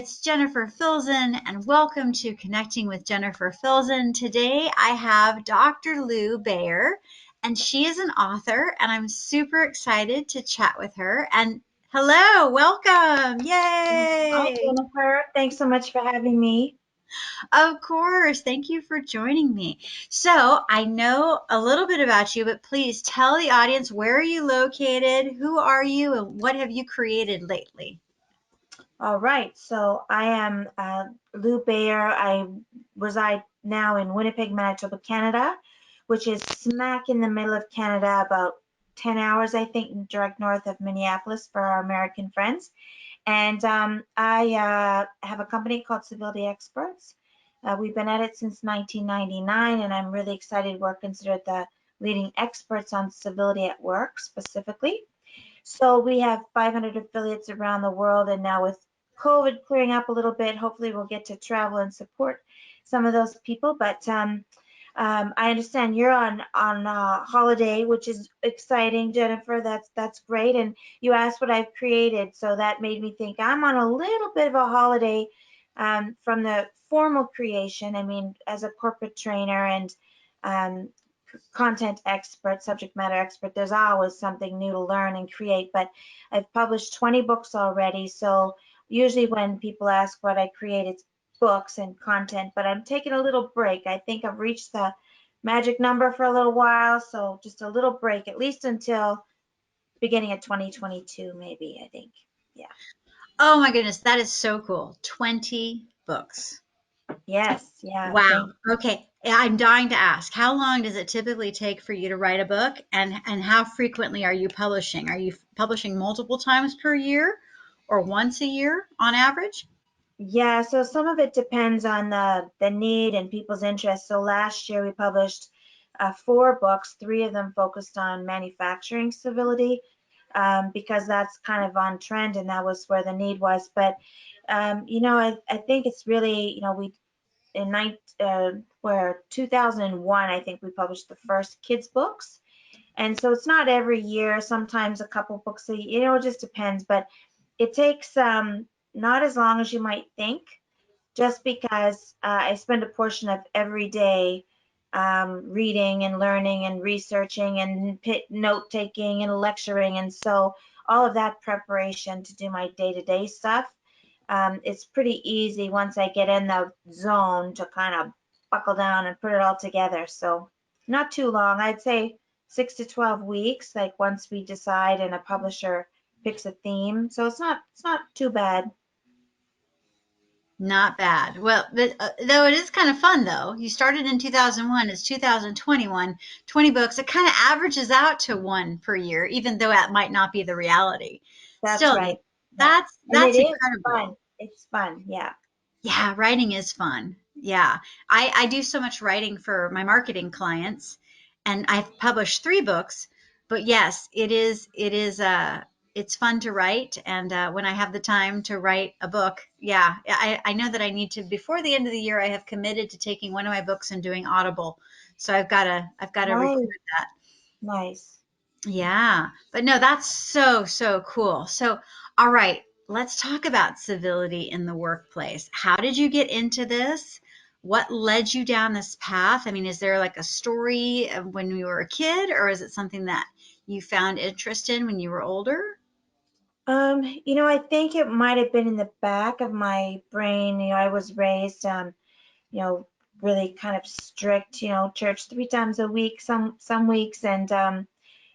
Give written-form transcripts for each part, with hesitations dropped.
it's Jennifer Filzen, and welcome to Connecting with Jennifer Filzen. Today I have Dr. Lew Bayer, and she is an author, and I'm super excited to chat with her. And hello, welcome, Hi, yay! Jennifer. Thanks so much for having me. Of course, thank you for joining me. So I know a little bit about you, but please tell the audience, where are you located, who are you, and what have you created lately? All right, so I am Lew Bayer. I reside now in Winnipeg, Manitoba, Canada, which is smack in the middle of Canada, about 10 hours, I think, direct north of Minneapolis for our American friends. And I have a company called Civility Experts. We've been at it since 1999, and I'm really excited. We're considered the leading experts on civility at work specifically. So we have 500 affiliates around the world, and now with COVID clearing up a little bit, hopefully we'll get to travel and support some of those people. But I understand you're on holiday, which is exciting, Jennifer. That's great. And you asked what I've created, so that made me think I'm on a little bit of a holiday from the formal creation. I mean, as a corporate trainer and um, content expert, subject matter expert, there's always something new to learn and create. But I've published 20 books already. So usually when people ask what I create, it's books and content, but I'm taking a little break. I think I've reached the magic number for a little while. So just a little break, at least until beginning of 2022, maybe, I think. Yeah. Oh my goodness, that is so cool. 20 books. Yes. Yeah. Wow. Thank Okay. I'm dying to ask, how long does it typically take for you to write a book, and how frequently are you publishing? Are you publishing multiple times per year or once a year on average? Yeah, so some of it depends on the need and people's interest. So last year we published 4 books. 3 of them focused on manufacturing civility because that's kind of on trend and that was where the need was. But I think it's really, we in where 2001, I think we published the first kids books. And so it's not every year. Sometimes a couple books a year. It just depends. But it takes not as long as you might think, just because I spend a portion of every day reading and learning and researching and note taking and lecturing. And so all of that preparation to do my day-to-day stuff, it's pretty easy once I get in the zone to kind of buckle down and put it all together. So not too long. I'd say 6 to 12 weeks, like once we decide and a publisher picks a theme. So it's not too bad. Not bad. Well, but, though it is kind of fun though. You started in 2001, it's 2021, 20 books. It kind of averages out to one per year, even though that might not be the reality. That's Still, right. Yeah. And it that's is incredible. fun. It's fun. Yeah. Yeah, writing is fun. Yeah. I do so much writing for my marketing clients, and I've published 3 books, but yes, it's fun to write. And when I have the time to write a book, yeah, I know that I need to, before the end of the year, I have committed to taking one of my books and doing Audible. So I've got to record Nice. that. Nice. Yeah, but no, that's so, so cool. So, all right, let's talk about civility in the workplace. How did you get into this? What led you down this path? I mean, is there like a story of when you were a kid, or is it something that you found interest in when you were older? I think it might have been in the back of my brain. I was raised you know, really kind of strict, church 3 times a week, some weeks, and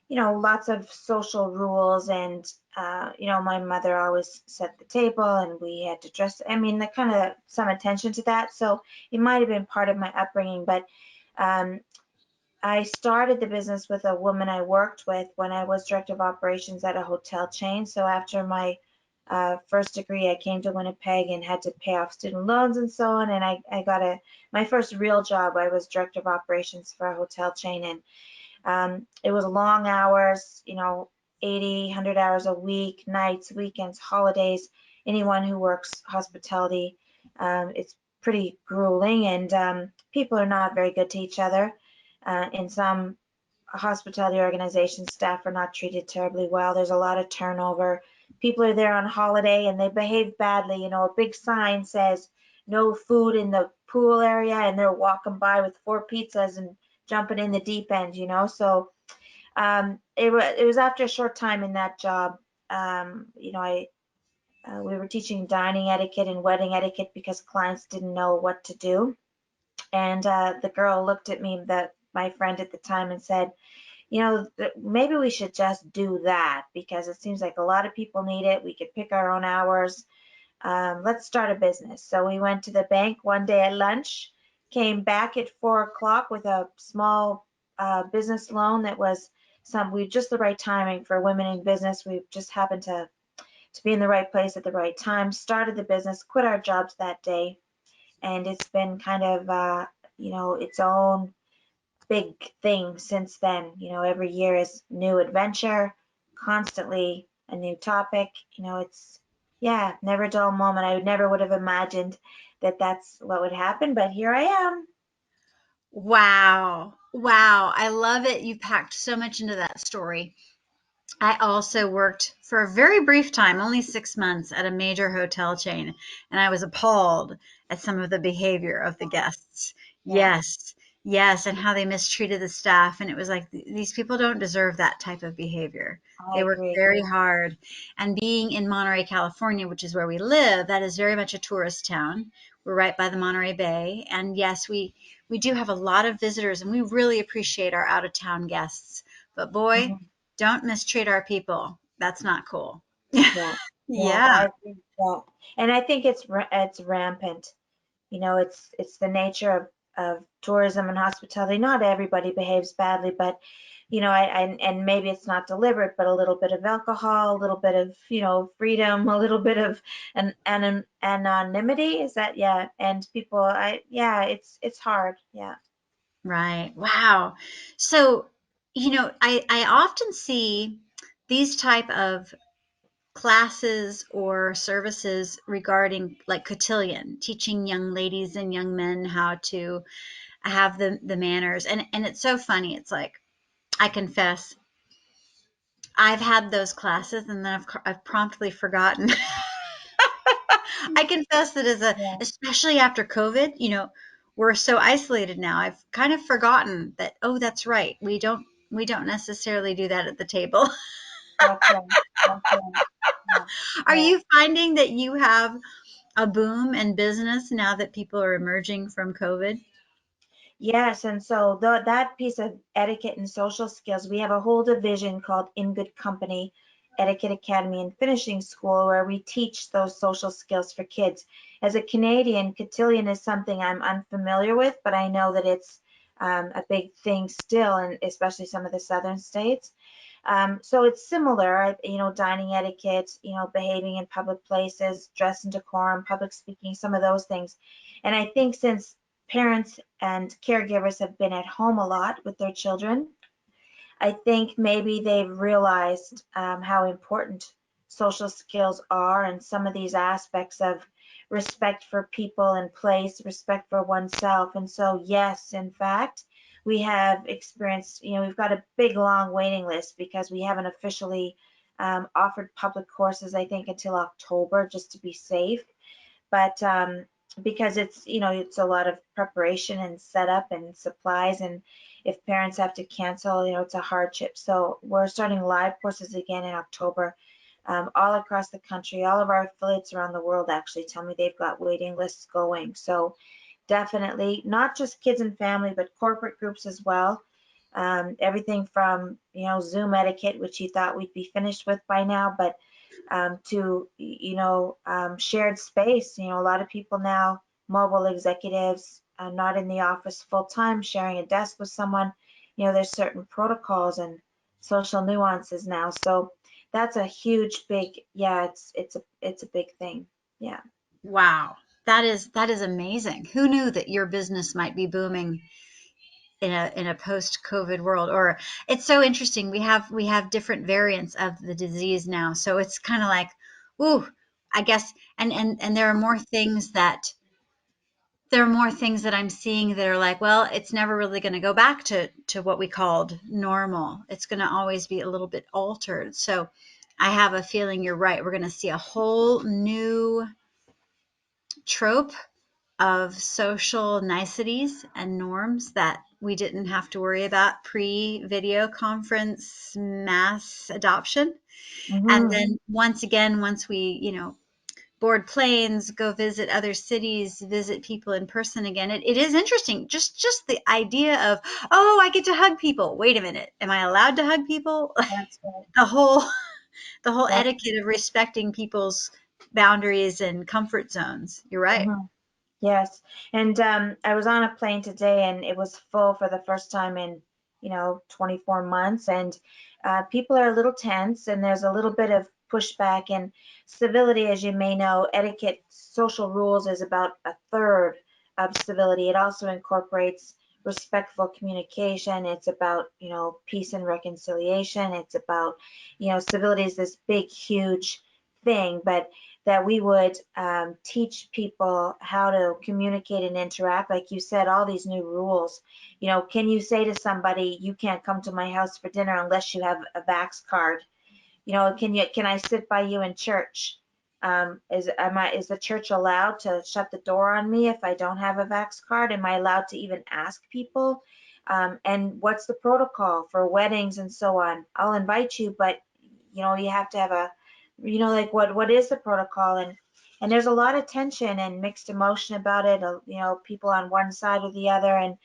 lots of social rules. And my mother always set the table, and we had to dress. I mean, the kind of some attention to that. So it might have been part of my upbringing, but um, I started the business with a woman I worked with when I was director of operations at a hotel chain. So after my first degree, I came to Winnipeg and had to pay off student loans and so on. And I got my first real job. I was director of operations for a hotel chain, and it was long hours, 80, 100 hours a week, nights, weekends, holidays. Anyone who works hospitality, it's pretty grueling, and people are not very good to each other. In some hospitality organizations, staff are not treated terribly well. There's a lot of turnover. people are there on holiday and they behave badly. A big sign says no food in the pool area, and they're walking by with 4 pizzas and jumping in the deep end. So it was after a short time in that job. I we were teaching dining etiquette and wedding etiquette because clients didn't know what to do. And the girl looked at me, that my friend at the time, and said, maybe we should just do that because it seems like a lot of people need it. We could pick our own hours. Let's start a business. So we went to the bank one day at lunch, came back at 4 o'clock with a small business loan that was we just the right timing for women in business. We just happened to be in the right place at the right time, started the business, quit our jobs that day, and it's been kind of its own big thing since then. Every year is new adventure, constantly a new topic. It's, yeah, never a dull moment. I never would have imagined that that's what would happen, but here I am. Wow. Wow. I love it. You packed so much into that story. I also worked for a very brief time, only 6 months, at a major hotel chain, and I was appalled at some of the behavior of the guests. Yeah, Yes, yes, and how they mistreated the staff. And it was like, these people don't deserve that type of behavior. I They work agree. very hard. And being in Monterey, California, which is where we live, that is very much a tourist town. We're right by the Monterey Bay. And yes, we do have a lot of visitors, and we really appreciate our out of town guests. But boy, Mhm. don't mistreat our people. That's not cool. Yeah, yeah, Yeah, I agree with that. And I think it's rampant. It's the nature of tourism and hospitality. Not everybody behaves badly, but and maybe it's not deliberate, but a little bit of alcohol, a little bit of freedom, a little bit of an anonymity. Is that, yeah? And people, yeah, it's hard. Yeah. right. Wow. So, I often see these type of classes or services regarding like cotillion, teaching young ladies and young men how to have the manners. And it's so funny. It's like, I confess, I've had those classes and then I've promptly forgotten. I confess that Yeah, especially after COVID, we're so isolated now. I've kind of forgotten that, oh, that's right. We don't necessarily do that at the table. that's right. That's right. Yeah. Are Yeah. you finding that you have a boom in business now that people are emerging from COVID? Yes, and so that piece of etiquette and social skills, we have a whole division called In Good Company Etiquette Academy and Finishing School where we teach those social skills for kids. As a Canadian, cotillion is something I'm unfamiliar with, but I know that it's a big thing still, and especially some of the southern states. So it's similar, dining etiquette, behaving in public places, dress and decorum, public speaking, some of those things. And I think since parents and caregivers have been at home a lot with their children, I think maybe they've realized how important social skills are, and some of these aspects of respect for people and place, respect for oneself. And so, yes, in fact, we have experienced, we've got a big long waiting list because we haven't officially offered public courses, I think, until October just to be safe. But because it's a lot of preparation and setup and supplies, and if parents have to cancel, it's a hardship. So we're starting live courses again in October, all across the country. All of our affiliates around the world actually tell me they've got waiting lists going. So definitely not just kids and family, but corporate groups as well. Everything from Zoom etiquette, which you thought we'd be finished with by now, but to shared space. A lot of people now, mobile executives, not in the office full time, sharing a desk with someone. There's certain protocols and social nuances now. So that's a huge, big, yeah. It's a big thing. Yeah. Wow. That is amazing. Who knew that your business might be booming in a post-COVID world? Or it's so interesting. We have different variants of the disease now. So it's kind of like, ooh, I guess, and there are more things that I'm seeing that are like, well, it's never really going to go back to what we called normal. It's going to always be a little bit altered. So I have a feeling you're right. We're going to see a whole new trope of social niceties and norms that we didn't have to worry about pre-video conference mass adoption. And Hmm. then once again, once we, board planes, go visit other cities, visit people in person again, it is interesting. Just the idea of, oh, I get to hug people. Wait a minute. Am I allowed to hug people? That's right. the whole the whole Yep. etiquette of respecting people's boundaries and comfort zones. You're right. Hmm. Yes. And I was on a plane today and it was full for the first time in, 24 months. And people are a little tense and there's a little bit of pushback. And civility, as you may know, etiquette, social rules is about a third of civility. It also incorporates respectful communication. It's about, peace and reconciliation. It's about, civility is this big, huge thing. But that we would teach people how to communicate and interact. Like you said, all these new rules. Can you say to somebody, you can't come to my house for dinner unless you have a Vax card? Can I sit by you in church? Is the church allowed to shut the door on me if I don't have a Vax card? Am I allowed to even ask people? And what's the protocol for weddings and so on? I'll invite you, but you have to have a, like what is the protocol? And there's a lot of tension and mixed emotion about it. People on one side or the other. And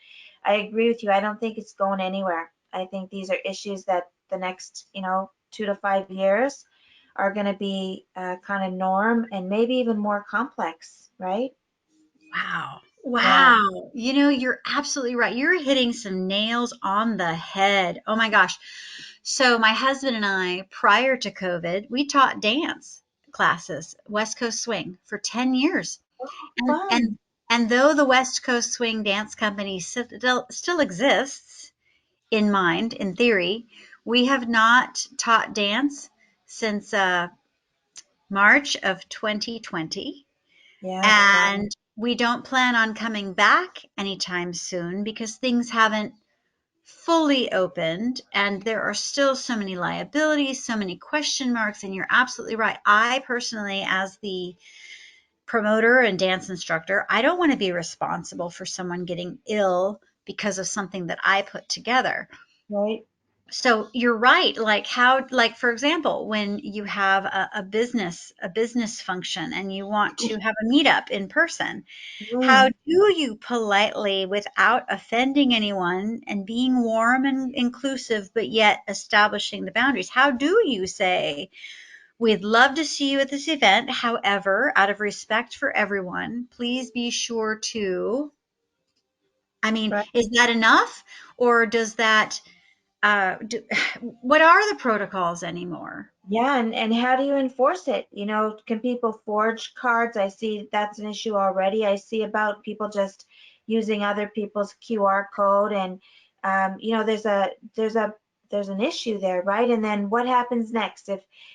I agree with you. I don't think it's going anywhere. I think these are issues that the next, 2 to 5 years are going to be kind of norm and maybe even more complex, right? Wow. Yeah. Wow. You're absolutely right. You're hitting some nails on the head. Oh my gosh. So my husband and I, prior to COVID, we taught dance classes, West Coast Swing, for 10 years. And Fun. and and though the West Coast Swing Dance Company still exists in theory, we have not taught dance since March of 2020. Yes. Wow. And we don't plan on coming back anytime soon because things haven't fully opened and there are still so many liabilities, so many question marks. And you're absolutely right. I personally, as the promoter and dance instructor, I don't want to be responsible for someone getting ill because of something that I put together. Right. So you're right. Like for example, when you have a business function and you want to have a meetup in person, how Mm, do you politely, without offending anyone and being warm and inclusive, but yet establishing the boundaries? How do you say, we'd love to see you at this event. However, out of respect for everyone, please be sure to, I mean, right. is that enough? Or does that, what are the protocols anymore? Yeah, and how do you enforce it? Can people forge cards? I see that's an issue already. I see about people just using other people's QR code, and there's an issue there, right? And then what happens next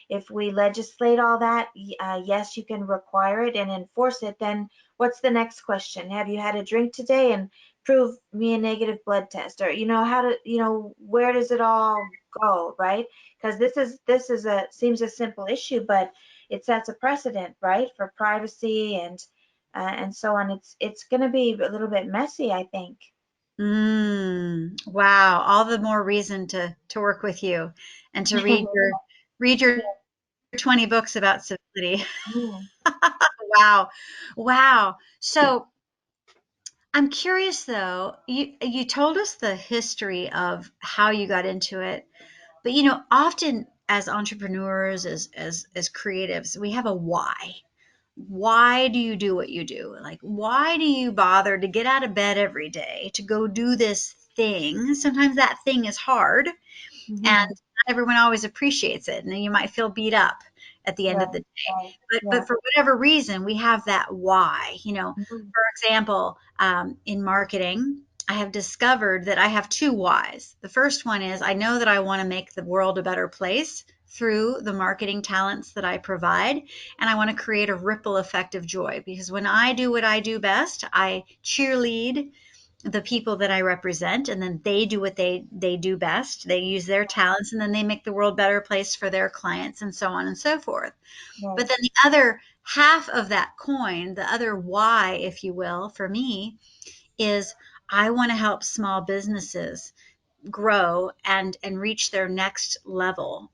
if we legislate all that? Yes, you can require it and enforce it. Then what's the next question? Have you had a drink today? And prove me a negative blood test, or how to, where does it all go, right? Because this is a seems a simple issue, but it sets a precedent, right, for privacy and so on. It's going to be a little bit messy, I think. Wow. All the more reason to work with you and to read your 20 books about civility. Mm, Wow. Wow. So I'm curious though, you told us the history of how you got into it, but often as entrepreneurs, as creatives, we have a why. Why do you do what you do? Like, why do you bother to get out of bed every day to go do this thing? Sometimes that thing is hard and mhm. not everyone always appreciates it. And then you might feel beat up at the end Right, of the day. right. But Yeah. for whatever reason, we have that why. Mhm. For example, in marketing, I have discovered that I have two whys. The first one is I know that I want to make the world a better place through the marketing talents that I provide, and I want to create a ripple effect of joy because when I do what I do best, I cheerlead the people that I represent, and then they do what they do best. They use their talents, and then they make the world a better place for their clients, and so on and so forth. But Right. then the other half of that coin, the other why, if you will, for me, is I want to help small businesses grow and reach their next level,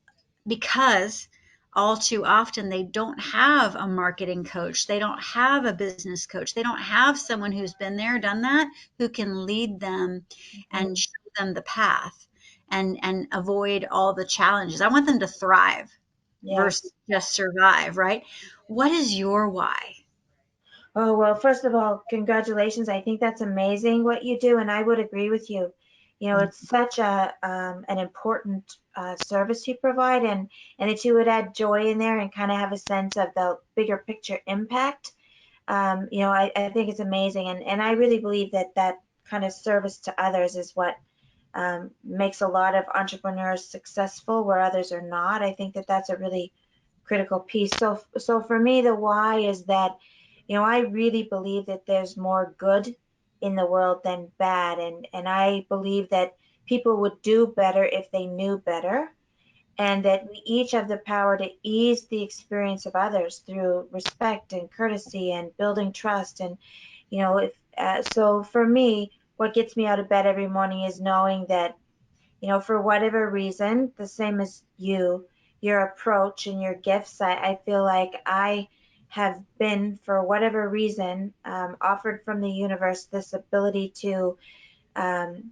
because all too often they don't have a marketing coach, they don't have a business coach, they don't have someone who's been there, done that, who can lead them and Mhm. show them the path and avoid all the challenges. I want them to thrive versus Yes. just survive, right? What is your why? Oh, well, first of all, congratulations. I think that's amazing what you do, and I would agree with you. You know, it's such a an important service you provide, and that you would add joy in there and kind of have a sense of the bigger picture impact. You know, I think it's amazing, and I really believe that that kind of service to others is what makes a lot of entrepreneurs successful where others are not. I think that that's a really critical piece. So for me, the why is that, you know, I really believe that there's more good in the world than bad, and I believe that people would do better if they knew better, and that we each have the power to ease the experience of others through respect and courtesy and building trust. And you know, if so for me, what gets me out of bed every morning is knowing that, you know, for whatever reason, the same as you, your approach and your gifts, I feel like I have been, for whatever reason, offered from the universe this ability to um,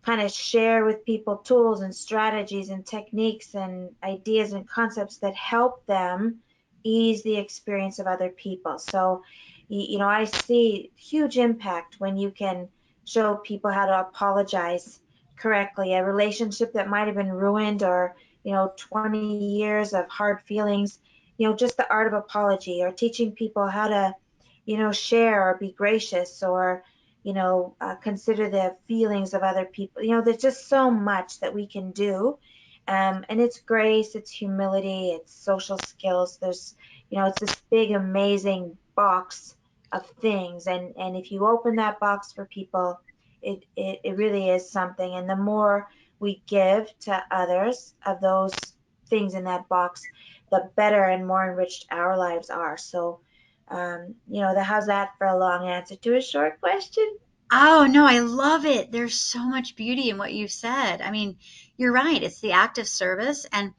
kind of share with people tools and strategies and techniques and ideas and concepts that help them ease the experience of other people. So, you know, I see huge impact when you can show people how to apologize correctly. A relationship that might have been ruined, or, you know, 20 years of hard feelings, you know, just the art of apology, or teaching people how to, you know, share or be gracious, or you know, consider the feelings of other people. You know, there's just so much that we can do. And it's grace, it's humility, it's social skills. There's, you know, it's this big, amazing box of things. And if you open that box for people, it really is something. And the more we give to others of those things in that box, the better and more enriched our lives are. So, you know, how's that for a long answer to a short question? Oh, no, I love it. There's so much beauty in what you've said. I mean, you're right. It's the act of service. And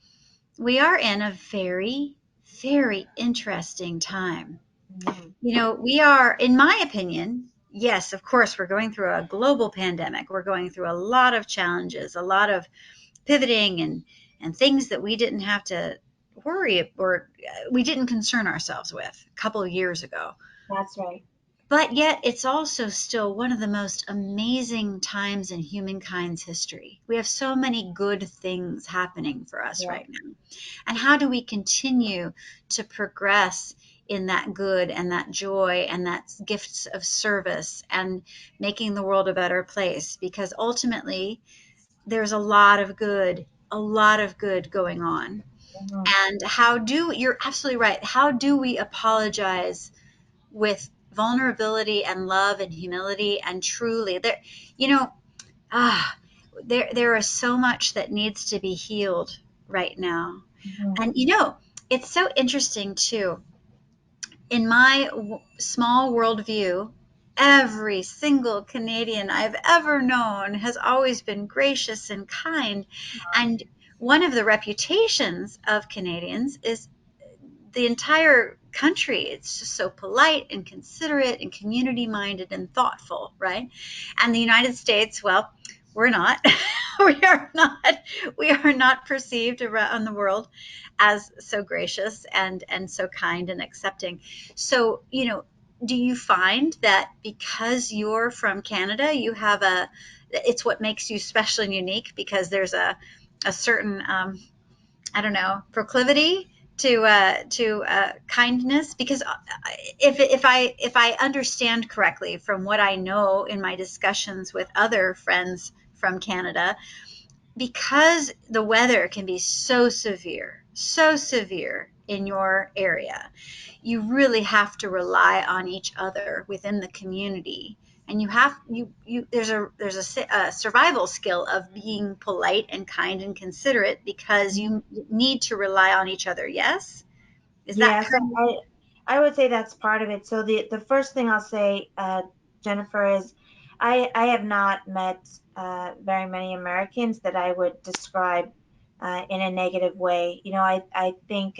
we are in a very, very interesting time. Mhm. You know, we are, in my opinion, yes, of course, we're going through a global pandemic. We're going through a lot of challenges, a lot of pivoting and things that we didn't have to worry or we didn't concern ourselves with a couple of years ago. That's right. But yet, it's also still one of the most amazing times in humankind's history. We have so many good things happening for us Yeah. right now. And how do we continue to progress in that good and that joy and that gifts of service and making the world a better place? Because ultimately, there's a lot of good going on. Mhm. And you're absolutely right. How do we apologize with vulnerability and love and humility and truly there, you know, ah there is so much that needs to be healed right now. Mhm. And you know, it's so interesting too, in my small worldview, every single Canadian I've ever known has always been gracious and kind. And one of the reputations of Canadians is the entire country. It's just so polite and considerate and community minded and thoughtful, right? And the United States, well, we're not. we are not. We are not perceived around the world as so gracious and so kind and accepting. So, you know, do you find that because you're from Canada, you have it's what makes you special and unique because there's a certain I don't know, proclivity to kindness? Because if I understand correctly from what I know in my discussions with other friends from Canada, because the weather can be so severe in your area, you really have to rely on each other within the community and you have you there's a survival skill of being polite and kind and considerate because Mhm. you need to rely on each other. Yes, is that Yeah, so kind of I would say that's part of it. So the first thing I'll say, Jennifer, is I have not met very many Americans that I would describe in a negative way. I think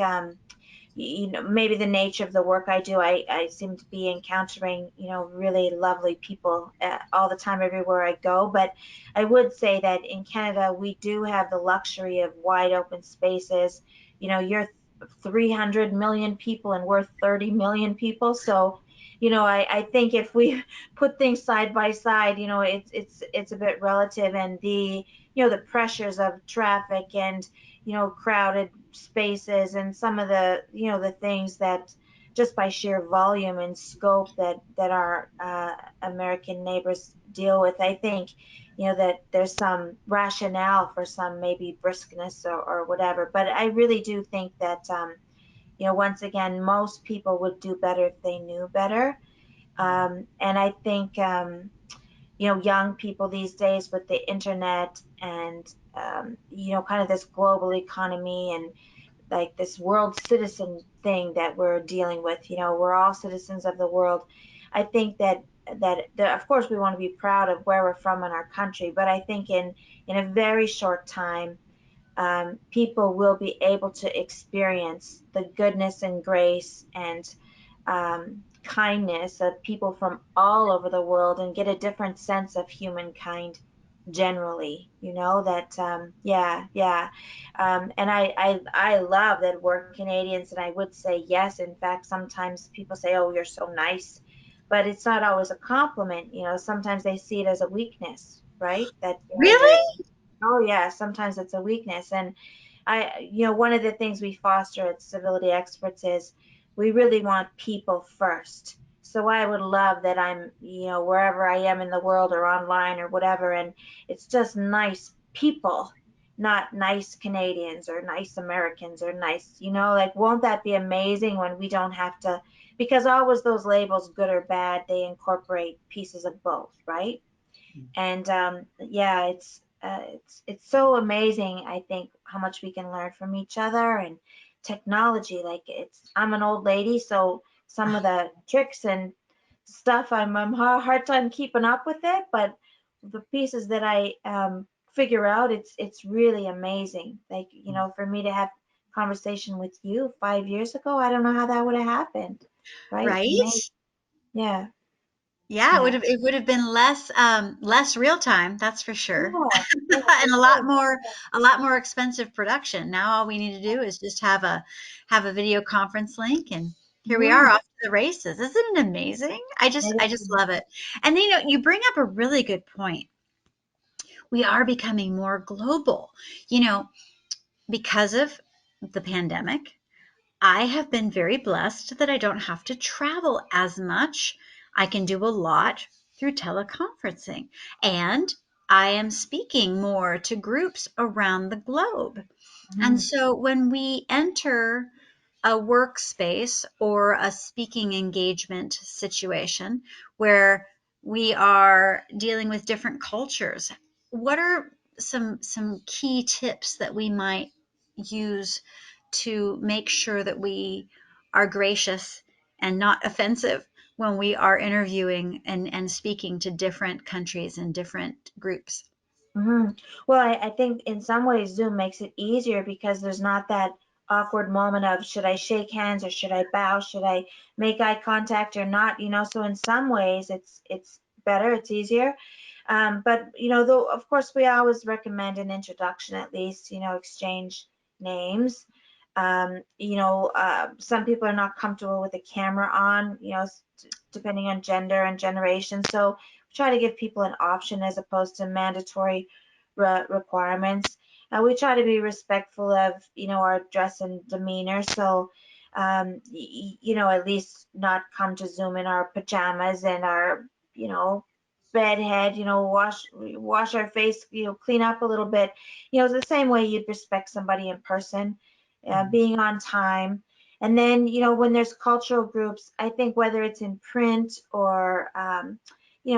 maybe the nature of the work I do, I seem to be encountering, really lovely people all the time everywhere I go. But I would say that in Canada, we do have the luxury of wide open spaces. You're 300 million people and we're 30 million people. So, I think if we put things side by side, it's a bit relative, and the pressures of traffic and crowded spaces and some of the things that just by sheer volume and scope that our American neighbors deal with. I think, that there's some rationale for some maybe briskness or whatever. But I really do think that, once again, most people would do better if they knew better. And I think, young people these days with the internet and, kind of this global economy and like this world citizen thing that we're dealing with. We're all citizens of the world. I think that of course we want to be proud of where we're from in our country, but I think in a very short time, people will be able to experience the goodness and grace and kindness of people from all over the world and get a different sense of humankind generally. That yeah. And I love that we're Canadians, and I would say yes. In fact, sometimes people say, "Oh, you're so nice," but it's not always a compliment. Sometimes they see it as a weakness, right? That you're really oh yeah, sometimes it's a weakness. And one of the things we foster at Civility Experts is we really want people first. So I would love that I'm, wherever I am in the world or online or whatever, and it's just nice people, not nice Canadians or nice Americans or nice, like, won't that be amazing when we don't have to, because always those labels, good or bad, they incorporate pieces of both, right? And yeah, it's so amazing. I think how much we can learn from each other and technology. Like, I'm an old lady, so some of the tricks and stuff, I'm hard time keeping up with it. But the pieces that I figure out, it's really amazing. Like, for me to have conversation with you 5 years ago, I don't know how that would have happened. Right? It's amazing. right? Yeah, Yeah, yeah, it would have been less real time, that's for sure. yeah, yeah, for And sure. a lot more expensive production. Now all we need to do is just have a video conference link, and here we are Mhm. off to the races. Isn't it amazing? I It just is. love it. And you bring up a really good point. We are becoming more global. You know, because of the pandemic, I have been very blessed that I don't have to travel as much. I can do a lot through teleconferencing, and I am speaking more to groups around the globe. And Mhm. so when we enter a workspace or a speaking engagement situation where we are dealing with different cultures, what are some key tips that we might use to make sure that we are gracious and not offensive when we are interviewing and speaking to different countries and different groups? Well, I think in some ways Zoom makes it easier because there's not that awkward moment of should I shake hands or should I bow? Should I make eye contact or not? So in some ways it's better, it's easier. But though of course we always recommend an introduction at least, exchange names. Some people are not comfortable with the camera on, depending on gender and generation. So try to give people an option as opposed to mandatory requirements. We try to be respectful of, our dress and demeanor. So, at least not come to Zoom in our pajamas and our, bed head, wash our face, clean up a little bit. The same way you'd respect somebody in person, being on time. And then, when there's cultural groups, I think whether it's in print or,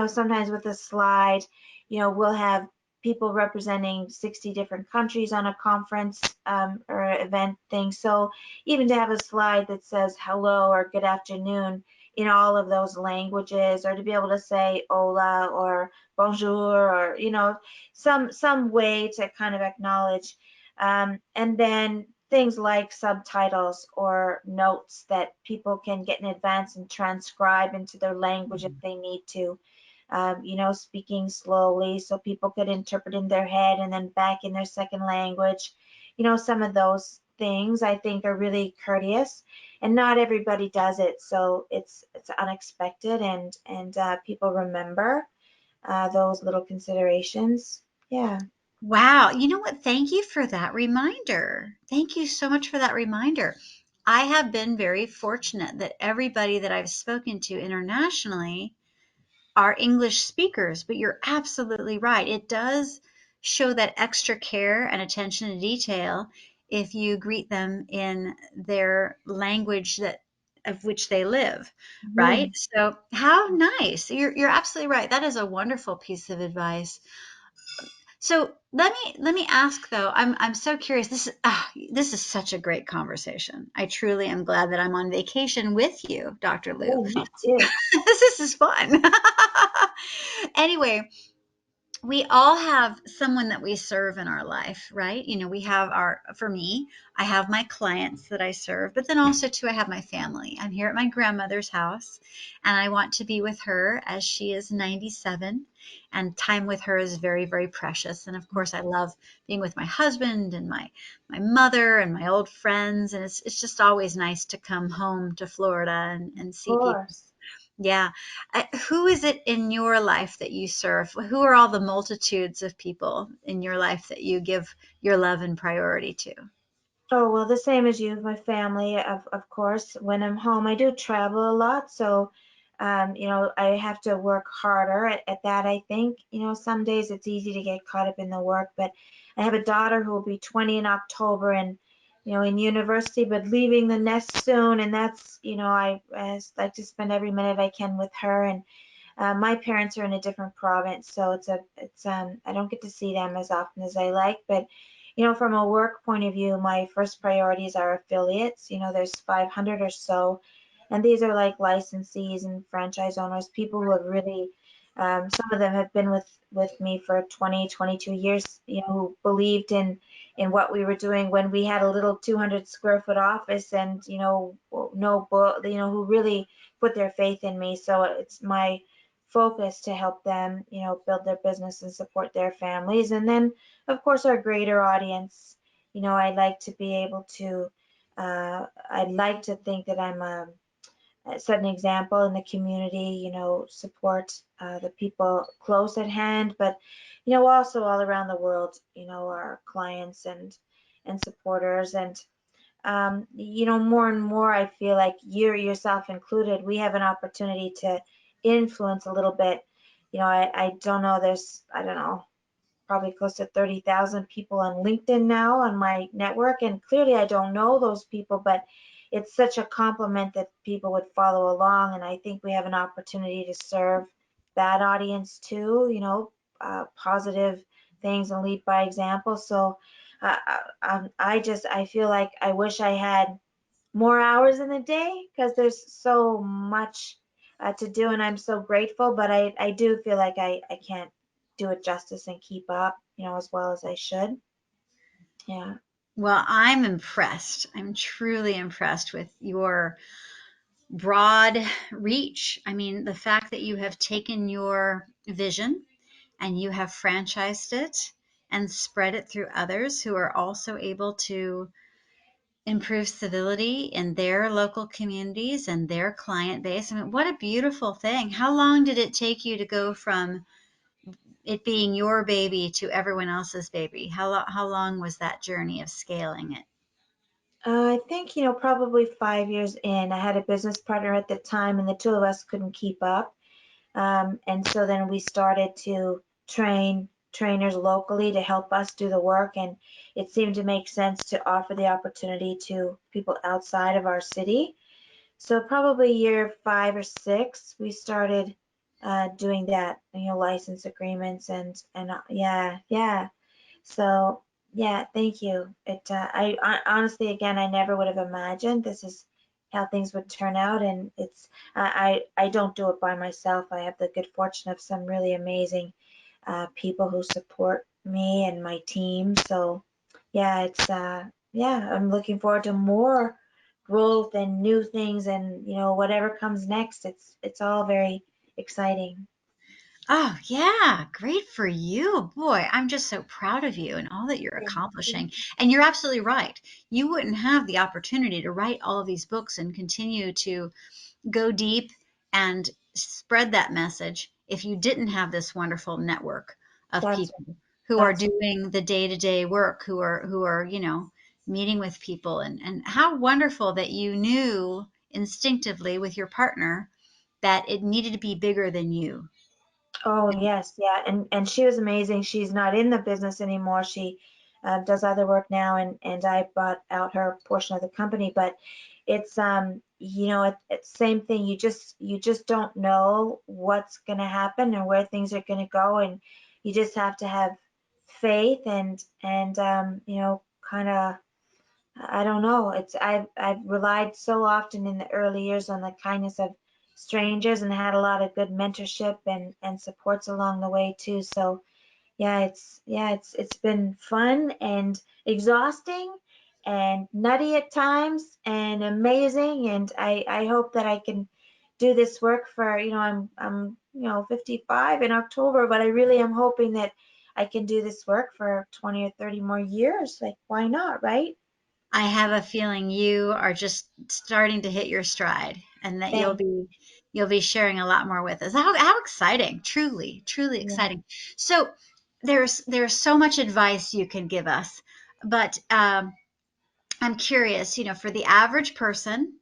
sometimes with a slide, we'll have people representing 60 different countries on a conference or event thing. So even to have a slide that says hello or good afternoon in all of those languages, or to be able to say hola or bonjour, or some way to kind of acknowledge, and then things like subtitles or notes that people can get in advance and transcribe into their language if they need to. Speaking slowly so people could interpret in their head and then back in their second language. Some of those things I think are really courteous, and not everybody does it. So it's unexpected, and people remember those little considerations. Yeah. Wow. You know what? Thank you for that reminder. Thank you so much for that reminder. I have been very fortunate that everybody that I've spoken to internationally are English speakers, but you're absolutely right. It does show that extra care and attention to detail if you greet them in their language that of which they live, right? Mhm. So how nice. You're absolutely right. That is a wonderful piece of advice. So let me ask though. I'm so curious. This is such a great conversation. I truly am glad that I'm on vacation with you, Dr. Liu. Yeah, me too. This is fun. Anyway, we all have someone that we serve in our life, right? We have for me, I have my clients that I serve, but then also too, I have my family. I'm here at my grandmother's house and I want to be with her as she is 97, and time with her is very, very precious. And of course, I love being with my husband and my mother and my old friends. And it's just always nice to come home to Florida and Of see people. course. Yeah. Who is it in your life that you serve? Who are all the multitudes of people in your life that you give your love and priority to? Oh, well, the same as you, my family, of course. When I'm home, I do travel a lot, so I have to work harder at that, I think. Some days it's easy to get caught up in the work, but I have a daughter who will be 20 in October and in university, but leaving the nest soon, and that's, I like to spend every minute I can with her. And my parents are in a different province, so I don't get to see them as often as I like. But from a work point of view, my first priorities are affiliates. There's 500 or so, and these are like licensees and franchise owners, people who have really, some of them have been with me for 20, 22 years. Who believed in what we were doing when we had a little 200 square foot office, and no book, who really put their faith in me. So it's my focus to help them, build their business and support their families. And then, of course, our greater audience. I like to be able to, I'd like to think that I'm set an example in the community, support the people close at hand, but, also all around the world, our clients and supporters. And more and more, I feel like you yourself included, we have an opportunity to influence a little bit. I don't know, I don't know, probably close to 30,000 people on LinkedIn now on my network. And clearly I don't know those people, but it's such a compliment that people would follow along. And I think we have an opportunity to serve that audience too, positive things and lead by example. So I feel like I wish I had more hours in the day because there's so much to do, and I'm so grateful. But I do feel like I can't do it justice and keep up, as well as I should. Yeah. Well, I'm impressed. I'm truly impressed with your broad reach. I mean, the fact that you have taken your vision and you have franchised it and spread it through others who are also able to improve civility in their local communities and their client base. I mean, what a beautiful thing. How long did it take you to go from it being your baby to everyone else's baby? How long was that journey of scaling it? I think, probably 5 years in, I had a business partner at the time, and the two of us couldn't keep up. And so then we started to train trainers locally to help us do the work. And it seemed to make sense to offer the opportunity to people outside of our city. So probably year 5 or 6, we started doing that, license agreements yeah, yeah. So yeah, thank you. I honestly, again, I never would have imagined this is how things would turn out, and I don't do it by myself. I have the good fortune of some really amazing people who support me and my team. So yeah, yeah, I'm looking forward to more growth and new things, and whatever comes next. It's all very exciting. Oh, yeah. Great for you. Boy, I'm just so proud of you and all that you're Thank you. accomplishing. And you're absolutely right. You wouldn't have the opportunity to write all of these books and continue to go deep and spread that message if you didn't have this wonderful network of That's people who are that's doing the day-to-day work, who are, meeting with people. And how wonderful that you knew instinctively with your partner that it needed to be bigger than you. Oh And yes, yeah, and she was amazing. She's not in the business anymore. She does other work now, and I bought out her portion of the company. But it's it's same thing. You just don't know what's gonna happen and where things are gonna go, and you just have to have faith and kind of, I don't know. I've relied so often in the early years on the kindness of strangers and had a lot of good mentorship and supports along the way too. So it's been fun and exhausting and nutty at times and amazing. And I hope that I can do this work for, I'm 55 in October, but I really am hoping that I can do this work for 20 or 30 more years. Like, why not, right? I have a feeling you are just starting to hit your stride and that you'll Thank be you'll be sharing a lot more with us. How exciting. Truly, truly you. exciting. So there's so much advice you can give us, but I'm curious, for the average person,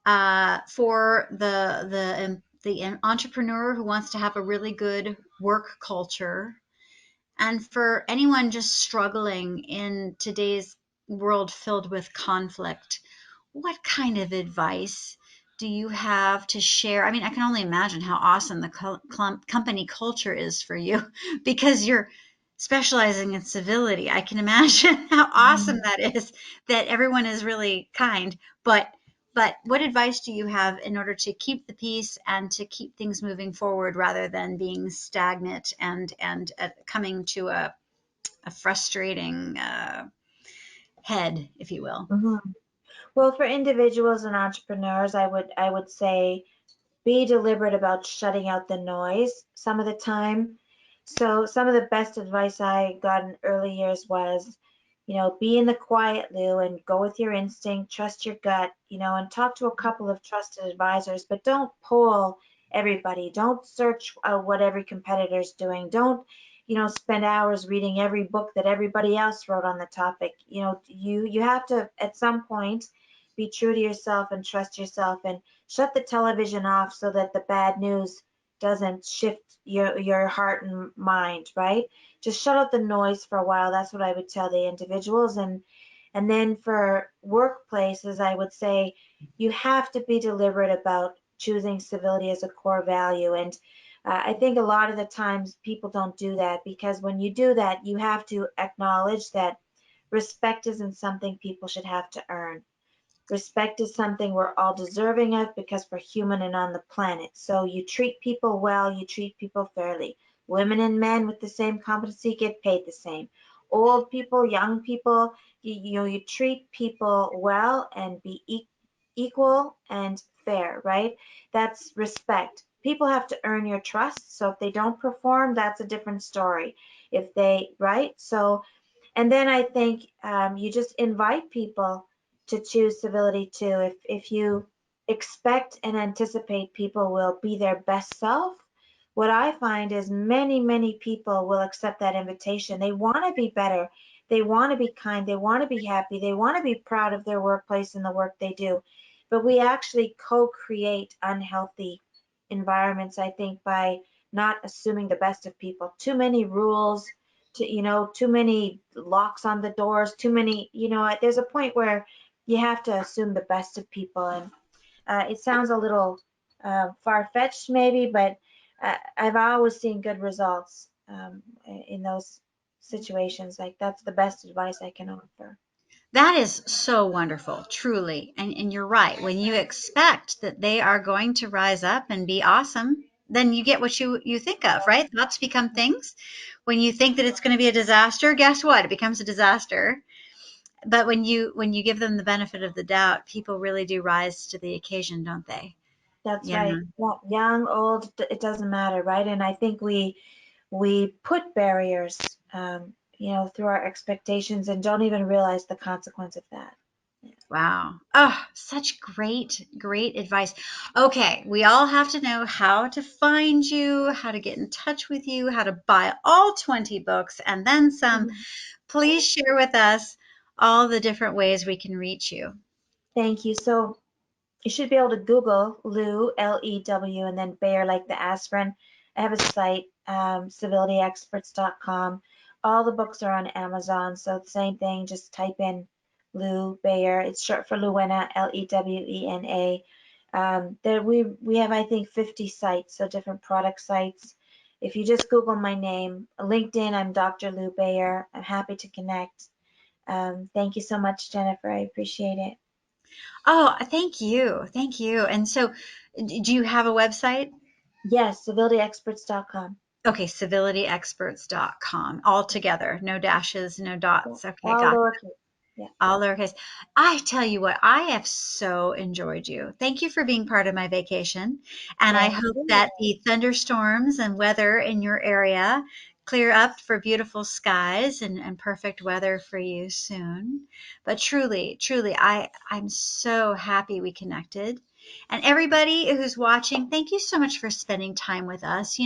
for the entrepreneur who wants to have a really good work culture, and for anyone just struggling in today's world filled with conflict, what kind of advice do you have to share? I mean, I can only imagine how awesome the company culture is for you because you're specializing in civility. I can imagine how awesome Mhm. that is, that everyone is really kind. But what advice do you have in order to keep the peace and to keep things moving forward rather than being stagnant and coming to a frustrating head, if you will? Mhm. Well, for individuals and entrepreneurs, I would say be deliberate about shutting out the noise some of the time. So some of the best advice I got in early years was, be in the quiet, Lou, and go with your instinct, trust your gut, and talk to a couple of trusted advisors, but don't pull everybody. Don't search what every competitor's doing. Don't, spend hours reading every book that everybody else wrote on the topic. You have to at some point be true to yourself and trust yourself and shut the television off so that the bad news doesn't shift your heart and mind, right? Just shut out the noise for a while. That's what I would tell the individuals. And then for workplaces, I would say you have to be deliberate about choosing civility as a core value. And I think a lot of the times people don't do that, because when you do that, you have to acknowledge that respect isn't something people should have to earn. Respect is something we're all deserving of because we're human and on the planet. So you treat people well, you treat people fairly. Women and men with the same competency get paid the same. Old people, young people, you treat people well and be equal and fair, right? That's respect. People have to earn your trust. So if they don't perform, that's a different story. If they, right? So and then I think you just invite people to choose civility too. If you expect and anticipate people will be their best self, what I find is many people will accept that invitation. They want to be better. They want to be kind. They want to be happy. They want to be proud of their workplace and the work they do. But we actually co-create unhealthy environments, I think, by not assuming the best of people. Too many rules, too many locks on the doors, too many, there's a point where you have to assume the best of people. And it sounds a little far-fetched maybe, but I've always seen good results in those situations. Like that's the best advice I can offer. That is so wonderful, truly. And you're right. When you expect that they are going to rise up and be awesome, then you get what you think of, right? Thoughts become things. When you think that it's going to be a disaster, guess what? It becomes a disaster. But when you give them the benefit of the doubt, people really do rise to the occasion, don't they? That's Yeah. right. Yeah, young, old, it doesn't matter, right? And I think we put barriers, through our expectations and don't even realize the consequence of that. Yeah. Wow. Oh, such great, great advice. Okay, we all have to know how to find you, how to get in touch with you, how to buy all 20 books, and then some. Mhm. Please share with us all the different ways we can reach you. Thank you. So you should be able to Google Lew, Lew, and then Bayer, like the aspirin. I have a site, civilityexperts.com. All the books are on Amazon, so the same thing. Just type in Lew Bayer. It's short for Lewena, Lewena. There we have I think 50 sites, so different product sites. If you just Google my name, LinkedIn, I'm Dr. Lew Bayer. I'm happy to connect. Thank you so much, Jennifer. I appreciate it. Oh, thank you. Thank you. And so, do you have a website? Yes, civilityexperts.com. Okay, civility-experts.com. All together, no dashes, no Yeah, dots. Okay, all got lowercase. Yeah. all lowercase. I tell you what, I have so enjoyed you. Thank you for being part of my vacation. And I Thank hope you. that the thunderstorms and weather in your area clear up for beautiful skies and perfect weather for you soon. But truly, truly, I'm so happy we connected. And everybody who's watching, thank you so much for spending time with us.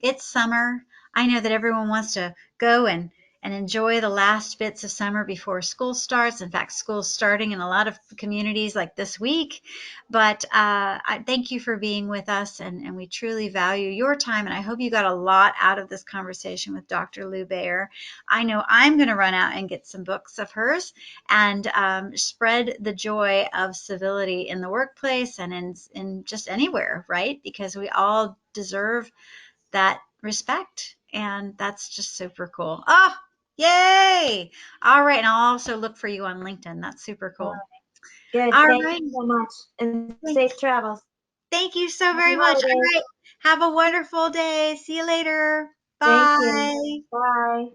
It's summer. I know that everyone wants to go and enjoy the last bits of summer before school starts. In fact, school's starting in a lot of communities like this week. But I thank you for being with us, and we truly value your time. And I hope you got a lot out of this conversation with Dr. Lew Bayer. I know I'm going to run out and get some books of hers and spread the joy of civility in the workplace and in just anywhere, right? Because we all deserve that respect. And that's just super cool. Oh, yay. All right. And I'll also look for you on LinkedIn. That's super cool. Good. All Thank right. you so much. And Thank, safe travels. thank you so Happy very much. All holidays. right. Have a wonderful day. See you later. Thank you. Bye. Bye.